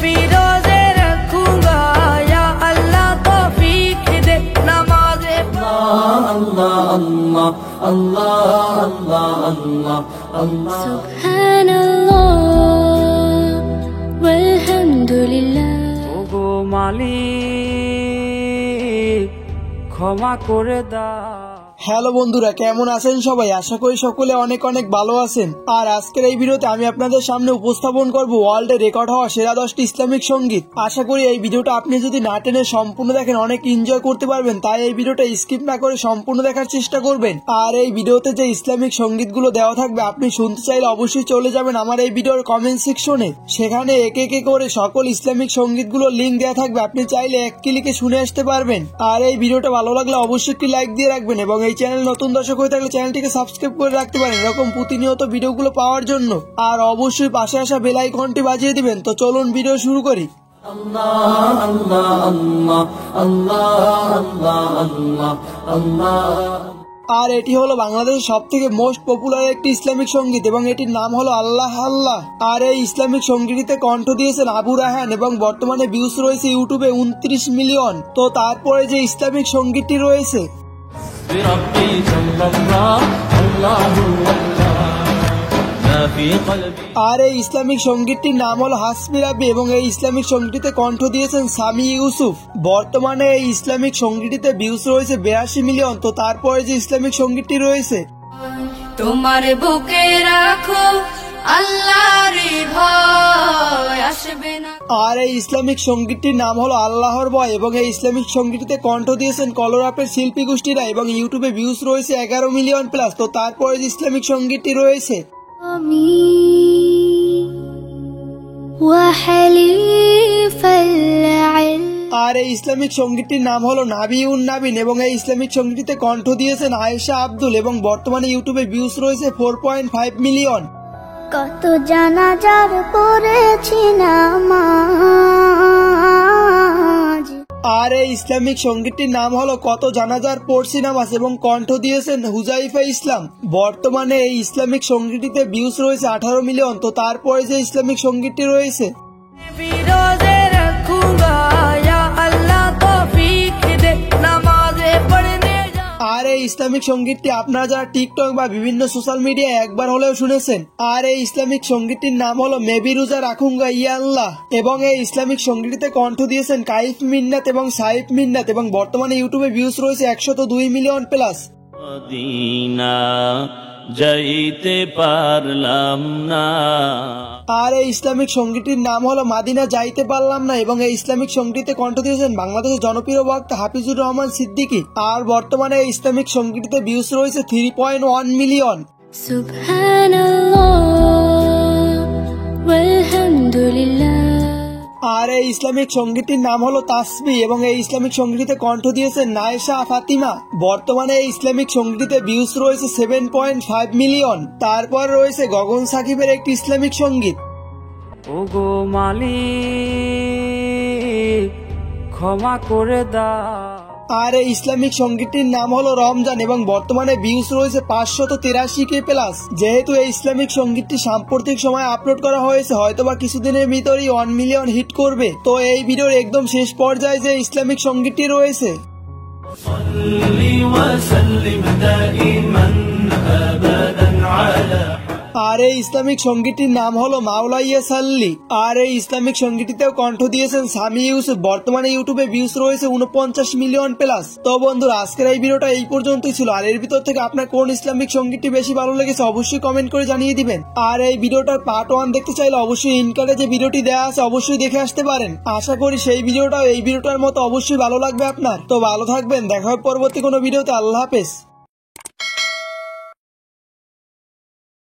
भी रोजे रखूंगा या अल्लाह तौफीक दे नमाज़े अल्लाह अल्लाह अल्लाह अल्लाह अल्लाह अल्लाह सुब्हानल्लाह वल्हम्दुलिल्लाह। ওগো মালিক ক্ষমা করে দাও। হ্যালো বন্ধুরা, কেমন আছেন সবাই? আশা করি সকলে অনেক অনেক ভালো আছেন। আর আজকের এই ভিডিওতে আমি আপনাদের সামনে উপস্থাপন করব ওয়ার্ল্ডে রেকর্ড হওয়া সেরা 10টি ইসলামিক সঙ্গীত। আশা করি এই ভিডিওটা আপনি যদি না টেনে সম্পূর্ণ দেখেন অনেক এনজয় করতে পারবেন, তাই এই ভিডিওটা স্কিপ না করে সম্পূর্ণ দেখার চেষ্টা করবেন। আর এই ভিডিওতে যে ইসলামিক সঙ্গীতগুলো দেওয়া থাকবে আপনি শুনতে চাইলে অবশ্যই চলে যাবেন আমার এই ভিডিওর কমেন্ট সেকশনে। সেখানে একে একে করে সকল ইসলামিক সঙ্গীতগুলোর লিঙ্ক দেওয়া থাকবে, আপনি চাইলে এক ক্লিকে শুনে আসতে পারবেন। আর এই ভিডিওটা ভালো লাগলে অবশ্যই একটি লাইক দিয়ে রাখবেন এবং এই চ্যানেল নতুন দর্শক হয়ে থাকলে চ্যানেলটিকে সাবস্ক্রাইব করে রাখতে পারেন এরকম প্রতিনিয়ত ভিডিওগুলো পাওয়ার জন্য। আর অবশ্যই পাশে আসা বেল আইকনটি বাজিয়ে দিবেন। তো চলুন ভিডিও শুরু করি। আল্লাহ আল্লাহ আল্লাহ আল্লাহ আল্লাহ আল্লাহ আল্লাহ। আর এটি হলো বাংলাদেশের সব থেকে মোস্ট পপুলার একটি ইসলামিক সঙ্গীত এবং এটির নাম হলো আল্লাহ আল্লাহ। আর এই ইসলামিক সঙ্গীতটিতে কণ্ঠ দিয়েছেন আবু রায়হান এবং বর্তমানে ভিউজ রয়েছে ইউটিউবে 29 মিলিয়ন। তো তারপরে যে ইসলামিক সঙ্গীতটি রয়েছে আর এই ইসলামিক সঙ্গীতটির নাম হলো হাসবি রাব্বি এবং এই ইসলামিক সঙ্গীতটিতে কণ্ঠ দিয়েছেন সামি ইউসুফ। বর্তমানে এই ইসলামিক সঙ্গীতটিতে ভিউজ রয়েছে 82 মিলিয়ন। তো তারপরে যে ইসলামিক সঙ্গীতটি রয়েছে তোমার বুকে রাখো আল্লাহর ভয় আসবে না। আর এই ইসলামিক সঙ্গীতটির নাম হলো আল্লাহর ভয় এবং এই ইসলামিক সঙ্গীতটিতে কণ্ঠ দিয়েছেন কলরাপের শিল্পী গোষ্ঠীরা এবং ইউটিউবে ভিউজ রয়েছে 11 মিলিয়ন প্লাস। তো তারপরে যে ইসলামিক সঙ্গীতটি রয়েছে আর এই ইসলামিক সঙ্গীতটির নাম হলো নাবিউন নাবিন এবং এই ইসলামিক সঙ্গীতটিতে কণ্ঠ দিয়েছেন আয়েশা আব্দুল এবং বর্তমানে ইউটিউবে ভিউজ রয়েছে 4.5 মিলিয়ন। কত জানাজার পড়েছি নামাজ। আর এই ইসলামিক সঙ্গীতটির নাম হলো কত জানাজার পড়ছি নামাজ এবং কণ্ঠ দিয়েছেন হুজাইফা ইসলাম। বর্তমানে এই ইসলামিক সঙ্গীতটিতে ভিউজ রয়েছে 18 মিলিয়ন। তো তারপরে যে ইসলামিক সঙ্গীতটি রয়েছে আর এই ইসলামিক সঙ্গীতটি আপনারা যারা টিকটক বা বিভিন্ন সোশ্যাল মিডিয়ায় একবার হলেও শুনেছেন। আর এই ইসলামিক সঙ্গীতটির নাম হলো মেবি রোজা রাখুঙ্গা ইয়া আল্লাহ এবং এই ইসলামিক সঙ্গীতটিতে কণ্ঠ দিয়েছেন কাইফ মিন্নাত এবং সাইফ মিন্নাত এবং বর্তমানে ইউটিউবে ভিউজ রয়েছে 102 মিলিয়ন প্লাস। যাইতে পারলাম না। আর এই ইসলামিক সঙ্গীতটির নাম হলো মাদিনা যাইতে পারলাম না এবং এই ইসলামিক সঙ্গীতে কণ্ঠ দিয়েছেন বাংলাদেশের জনপ্রিয় বক্তা হাফিজুর রহমান সিদ্দিকী। আর বর্তমানে এই ইসলামিক সঙ্গীতটিতে ভিউজ রয়েছে 3.1 মিলিয়ন। সুবহানাল্লাহ ওয়ালহামদুলিল্লাহ। আর এই ইসলামিক সঙ্গীতটির নাম হলো তাসবি এবং এই ইসলামিক সঙ্গীতে কণ্ঠ দিয়েছেন নায়েশা ফাতিমা। বর্তমানে এই ইসলামিক সঙ্গীতে ভিউজ রয়েছে 7.5 মিলিয়ন। তারপর রয়েছে গগন সাকিবের একটি ইসলামিক সঙ্গীত ওগো মালিক ক্ষমা করে দাও। আর এই ইসলামিক সঙ্গীতটির নাম হলো রমজান এবং বর্তমানে ভিউজ রয়েছে 583K প্লাস। যেহেতু এই ইসলামিক সঙ্গীতটি সাম্প্রতিক সময় আপলোড করা হয়েছে, হয়তোবা কিছুদিনের ভিতরেই 1 মিলিয়ন হিট করবে। তো এই ভিডিওর একদম শেষ পর্যায়ে যে ইসলামিক সঙ্গীতটি রয়েছে আর এই ইসলামিক সঙ্গীতটির নাম হলো মাওলাইয়া সাল্লি। আর এই ইসলামিক সঙ্গীতটিতেও কণ্ঠ দিয়েছেন সামি ইউসুফ। বর্তমানে ইউটিউবে ভিউজ রয়েছে 49 মিলিয়ন প্লাস। তো বন্ধুরা আজকের এই ভিডিওটা এই পর্যন্তই ছিল। আর এর ভিতর থেকে আপনার কোন ইসলামিক সঙ্গীতটি বেশি ভালো লেগেছে অবশ্যই কমেন্ট করে জানিয়ে দিবেন। আর এই ভিডিওটার পার্ট 1 দেখতে চাইলে অবশ্যই ইনকার্ডে যে ভিডিওটি দেওয়া আছে অবশ্যই দেখে আসতে পারেন। আশা করি সেই ভিডিওটাও এই ভিডিওটার মতো অবশ্যই ভালো লাগবে আপনার। তো ভালো থাকবেন, দেখা হবে পরবর্তী কোনো ভিডিওতে। আল্লাহ হাফেজ।